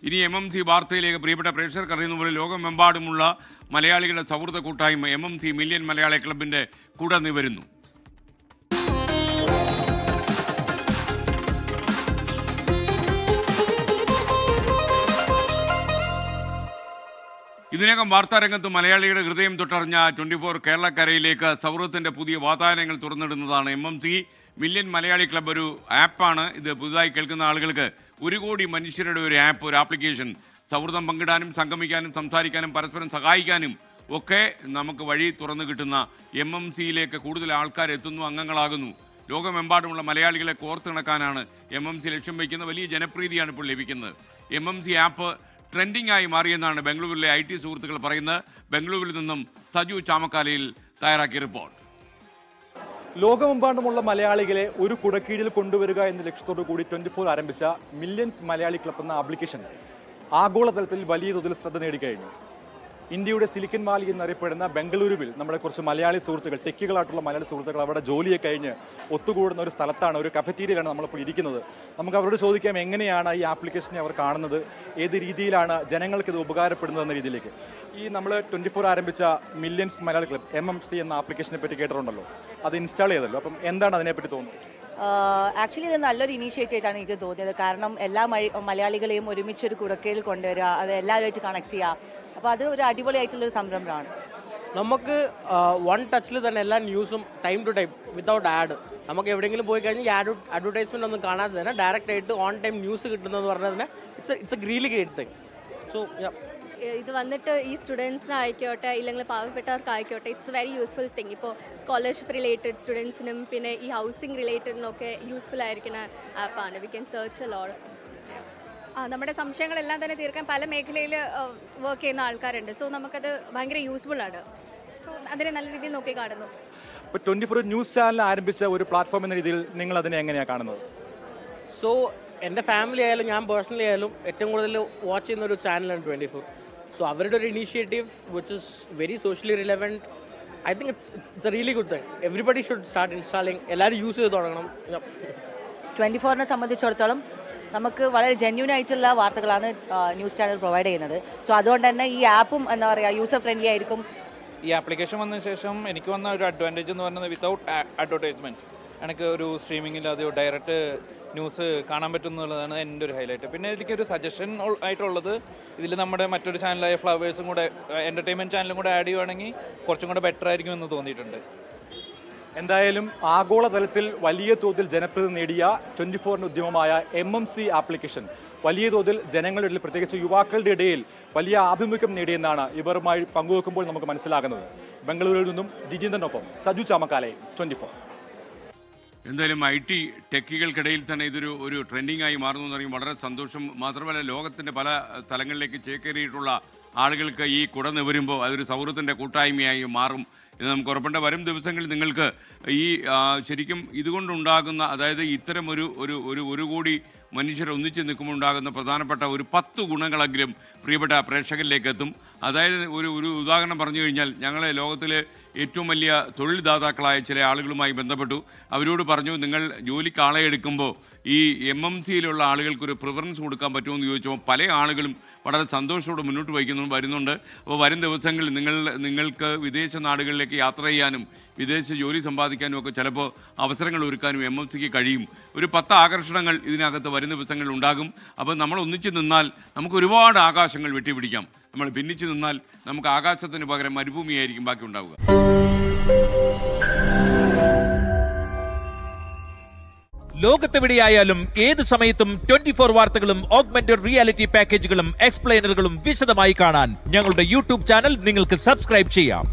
ഇനി MMC വാർത്തയിലേക്ക് പ്രിയപ്പെട്ട പ്രേക്ഷകർക്ക് അറിയുന്ന പോലെ ലോകമെമ്പാടുമുള്ള മലയാളികളുടെ സൗഹൃദ കൂട്ടായ്മ MMC മില്യൺ മലയാളി ക്ലബിന്റെ കൂടെ നിവരുന്നു. ഇതിനകം വാർത്താരംഗത്ത് മലയാളിയുടെ ഹൃദയം തൊട്ടറിഞ്ഞ 24 കേരളക്കരയിലേക്ക് സൗഹൃദത്തിന്റെ പുതിയ വാതായനങ്ങൾ തുറന്നിടുന്നതാണ് MMC മില്യൺ മലയാളി ക്ലബ്ബ്. ഒരു ആപ്പാണ് ഇത്. പുതുതായി കേൾക്കുന്ന ആളുകൾക്ക് 1 കോടി മനുഷ്യരുടെ ഒരു ആപ്പ്, ഒരു ആപ്ലിക്കേഷൻ. സൗഹൃദം പങ്കിടാനും സംഗമിക്കാനും സംസാരിക്കാനും പരസ്പരം സഹായിക്കാനും ഒക്കെ നമുക്ക് വഴി തുറന്നു കിട്ടുന്ന MMCയിലേക്ക് കൂടുതൽ ആൾക്കാർ എത്തുന്നു, അംഗങ്ങളാകുന്നു. ലോകമെമ്പാടുമുള്ള മലയാളികളെ കോർത്തിണക്കാനാണ് MMC ലക്ഷ്യം വയ്ക്കുന്ന. വലിയ ജനപ്രീതിയാണ് ഇപ്പോൾ ലഭിക്കുന്നത്. MMC ആപ്പ് ട്രെൻഡിംഗ് ആയി മാറിയെന്നാണ് ബംഗളൂരുവിലെ IT സുഹൃത്തുക്കൾ പറയുന്നത്. ബംഗളൂരുവിൽ നിന്നും സജു ചാമക്കാലയിൽ തയ്യാറാക്കിയ റിപ്പോർട്ട്. ലോകമെമ്പാടുമുള്ള മലയാളികളെ ഒരു കുടക്കീഴിൽ കൊണ്ടുവരിക എന്ന ലക്ഷ്യത്തോടു കൂടി 24 ആരംഭിച്ച മില്യൺസ് മലയാളി ക്ലബ് എന്ന ആപ്ലിക്കേഷൻ ആഗോളതലത്തിൽ വലിയ തോതിൽ ശ്രദ്ധ നേടിക്കഴിഞ്ഞു. ഇന്ത്യയുടെ സിലിക്കൻ വാലി എന്നറിയപ്പെടുന്ന ബംഗളൂരുവിൽ നമ്മുടെ കുറച്ച് മലയാളി സുഹൃത്തുക്കൾ, ടെക്കികളായിട്ടുള്ള മലയാളി സുഹൃത്തുക്കൾ അവിടെ ജോലിയെ കഴിഞ്ഞ് ഒത്തുകൂടുന്ന ഒരു സ്ഥലത്താണ്, ഒരു കഫറ്റീരിയയിലാണ് നമ്മളിപ്പോൾ ഇരിക്കുന്നത്. നമുക്ക് അവരോട് ചോദിക്കാം എങ്ങനെയാണ് ഈ ആപ്ലിക്കേഷനെ അവർ കാണുന്നത്, ഏത് രീതിയിലാണ് ജനങ്ങൾക്ക് ഇത് ഉപകാരപ്പെടുന്നത് എന്ന രീതിയിലേക്ക്. ഈ നമ്മൾ 24 ആരംഭിച്ച മില്യൺസ് മലയാളി ക്ലബ് MMC എന്ന ആപ്ലിക്കേഷനെ പറ്റി കേട്ടിട്ടുണ്ടല്ലോ, അത് ഇൻസ്റ്റാൾ ചെയ്തല്ലോ. അപ്പം എന്താണ് അതിനെപ്പറ്റി തോന്നുന്നത്? ആക്ച്വലി ഇത് നല്ലൊരു ഇനീഷ്യേറ്റീവ് ആയിട്ടാണ് എനിക്ക് തോന്നിയത്. കാരണം എല്ലാ മലയാളികളെയും ഒരുമിച്ചൊരു കുടക്കീഴിൽ കൊണ്ടുവരിക, അത് എല്ലാവരുമായിട്ട് കണക്ട് ചെയ്യുക. അപ്പോൾ അത് ഒരു അടിപൊളിയായിട്ടുള്ളൊരു സംരംഭമാണ്. നമുക്ക് 1 ടച്ചിൽ തന്നെ എല്ലാ ന്യൂസും time to time without ad, നമുക്ക് എവിടെയെങ്കിലും പോയി കഴിഞ്ഞാൽ ഈ അഡ്വർടൈസ്മെന്റ് ഒന്നും കാണാതെ തന്നെ ഡയറക്റ്റ് ആയിട്ട് ഓൺ ടൈം ന്യൂസ് കിട്ടുന്നതെന്ന് പറഞ്ഞാൽ തന്നെ it's A really great thing. So ഇത് വന്നിട്ട് ഈ സ്റ്റുഡൻസിനായിക്കോട്ടെ ഇല്ലെങ്കിൽ പാവപ്പെട്ടവർക്കായിക്കോട്ടെ ഇറ്റ്സ് വെരി യൂസ്ഫുൾ തിങ്. ഇപ്പോൾ സ്കോളർഷിപ്പ് റിലേറ്റഡ് സ്റ്റുഡൻസിനും പിന്നെ ഈ ഹൗസിംഗ് റിലേറ്റഡിനൊക്കെ യൂസ്ഫുൾ ആയിരിക്കുന്ന ആപ്പാണ്. We can search a lot. നമ്മുടെ സംശയങ്ങളെല്ലാം തന്നെ തീർക്കാൻ പല മേഖലയിൽ വർക്ക് ചെയ്യുന്ന ആൾക്കാരുണ്ട്. സോ നമുക്കത് ഭയങ്കര യൂസ്ഫുൾ ആണ്. സോ അതിനെ നല്ല രീതിയിൽ നോക്കി കാണുന്നു. ഇപ്പോൾ 24 ന്യൂസ് ചാനൽ ആരംഭിച്ച ഒരു പ്ലാറ്റ്ഫോം എന്ന രീതിയിൽ നിങ്ങൾ അതിനെ എങ്ങനെയാണ് കാണുന്നത്? സോ എൻ്റെ ഫാമിലി ആയാലും ഞാൻ പേഴ്സണലി ആയാലും ഏറ്റവും കൂടുതൽ വാച്ച് ചെയ്യുന്ന ഒരു ചാനലാണ് 24. സോ അവരുടെ ഒരു initiative which is very socially relevant. I think it's A really good thing. Everybody should start installing. എല്ലാവരും യൂസ് ചെയ്ത് തുടങ്ങണം. 24നെ സംബന്ധിച്ചിടത്തോളം നമുക്ക് വളരെ ജെന്യൂൻ ആയിട്ടുള്ള വാർത്തകളാണ് ന്യൂസ് ചാനൽ പ്രൊവൈഡ് ചെയ്യുന്നത്. സോ അതുകൊണ്ട് തന്നെ ഈ ആപ്പും എന്താ പറയുക യൂസർ ഫ്രണ്ട്ലി ആയിരിക്കും. ഈ ആപ്ലിക്കേഷൻ വന്നതിന് ശേഷം എനിക്ക് വന്ന ഒരു അഡ്വാൻറ്റേജ് എന്ന് പറയുന്നത് വിത്തൗട്ട് അഡ്വർടൈസ്മെൻറ്റ്സ് എനിക്ക് ഒരു സ്ട്രീമിങ്ങിൽ അത് ഡയറക്റ്റ് ന്യൂസ് കാണാൻ പറ്റുന്നുള്ളതാണ് എൻ്റെ ഒരു ഹൈലൈറ്റ്. പിന്നെ എനിക്കൊരു സജഷൻ ആയിട്ടുള്ളത് ഇതിൽ നമ്മുടെ മറ്റൊരു ചാനലായ ഫ്ലവേഴ്സും കൂടെ എൻ്റർടൈൻമെൻറ്റ് ചാനലും കൂടെ ആഡ് ചെയ്യുവാണെങ്കിൽ കുറച്ചും കൂടെ ബെറ്റർ ആയിരിക്കും എന്ന് തോന്നിയിട്ടുണ്ട്. എന്തായാലും ആഗോളതലത്തിൽ വലിയ തോതിൽ ജനപ്രീതി നേടിയ 24 ഉദ്യമമായ MMC ആപ്ലിക്കേഷൻ വലിയ തോതിൽ ജനങ്ങളുടെ ഇടയിൽ, പ്രത്യേകിച്ച് യുവാക്കളുടെ ഇടയിൽ വലിയ ആഭിമുഖ്യം നേടിയെന്നാണ് ഇവരുമായി പങ്കുവെക്കുമ്പോൾ നമുക്ക് മനസ്സിലാകുന്നത്. ബംഗളൂരുവിൽ നിന്നും ജിജീന്ദ്രനൊപ്പം സജു ചാമക്കാലെ, 24. എന്തായാലും IT ടെക്കികൾക്കിടയിൽ തന്നെ ഇതൊരു ട്രെൻഡിങ് ആയി മാറുന്നു എന്ന് പറയുമ്പോൾ വളരെ സന്തോഷം. മാത്രമല്ല ലോകത്തിൻ്റെ പല സ്ഥലങ്ങളിലേക്ക് ചേക്കേറിയിട്ടുള്ള ആളുകൾക്ക് ഈ കുട നിവരുമ്പോൾ അതൊരു സൗഹൃദത്തിൻ്റെ കൂട്ടായ്മയായി മാറും എന്ന് നമുക്ക് ഉറപ്പുണ്ട്. വരും ദിവസങ്ങളിൽ നിങ്ങൾക്ക് ഈ ശരിക്കും ഇതുകൊണ്ടുണ്ടാകുന്ന, അതായത് ഇത്തരം ഒരു കോടി മനുഷ്യർ ഒന്നിച്ച് നിൽക്കുമ്പോൾ ഉണ്ടാകുന്ന പ്രധാനപ്പെട്ട ഒരു 10 ഗുണങ്ങളെങ്കിലും പ്രിയപ്പെട്ട പ്രേക്ഷകരിലേക്ക് എത്തും. അതായത് ഒരു ഉദാഹരണം പറഞ്ഞു കഴിഞ്ഞാൽ, ഞങ്ങളെ ലോകത്തിലെ ഏറ്റവും വലിയ തൊഴിൽ ദാതാക്കളായ ചില ആളുകളുമായി ബന്ധപ്പെട്ടു. അവരോട് പറഞ്ഞു, നിങ്ങൾ ജോലിക്ക് ആളെ എടുക്കുമ്പോൾ ഈ MMCയിലുള്ള ആളുകൾക്കൊരു പ്രിഫറൻസ് കൊടുക്കാൻ പറ്റുമെന്ന് ചോദിച്ചപ്പോൾ പല ആളുകളും വളരെ സന്തോഷത്തോടെ മുന്നോട്ട് വരുന്നുണ്ട്. അപ്പോൾ വരും ദിവസങ്ങളിൽ നിങ്ങൾക്ക് വിദേശ നാടുകളിലേക്ക് യാത്ര ചെയ്യാനും വിദേശ ജോലി സമ്പാദിക്കാനും ഒക്കെ ചിലപ്പോൾ അവസരങ്ങൾ ഒരുക്കാനും MMCക്ക് കഴിയും. ഒരു 10 ആകർഷണങ്ങൾ ഇതിനകത്ത് വരും ദിവസങ്ങളിൽ ഉണ്ടാകും. അപ്പോൾ നമ്മൾ ഒന്നിച്ച് നിന്നാൽ നമുക്ക് ഒരുപാട് ആകാശങ്ങൾ വെട്ടിപ്പിടിക്കാം. നമ്മൾ ഭിന്നിച്ച് നിന്നാൽ നമുക്ക് ആകാശത്തിന് പകരം മരുഭൂമിയായിരിക്കും ബാക്കി ഉണ്ടാവുക. ലോകത്തെവിടെയായാലും ഏത് സമയത്തും 24 വാർത്തകളും ഓഗ്മെന്റഡ് റിയാലിറ്റി പാക്കേജുകളും എക്സ്പ്ലെയിനറുകളും വിശദമായി കാണാൻ ഞങ്ങളുടെ YouTube ചാനൽ നിങ്ങൾക്ക് സബ്സ്ക്രൈബ് ചെയ്യാം.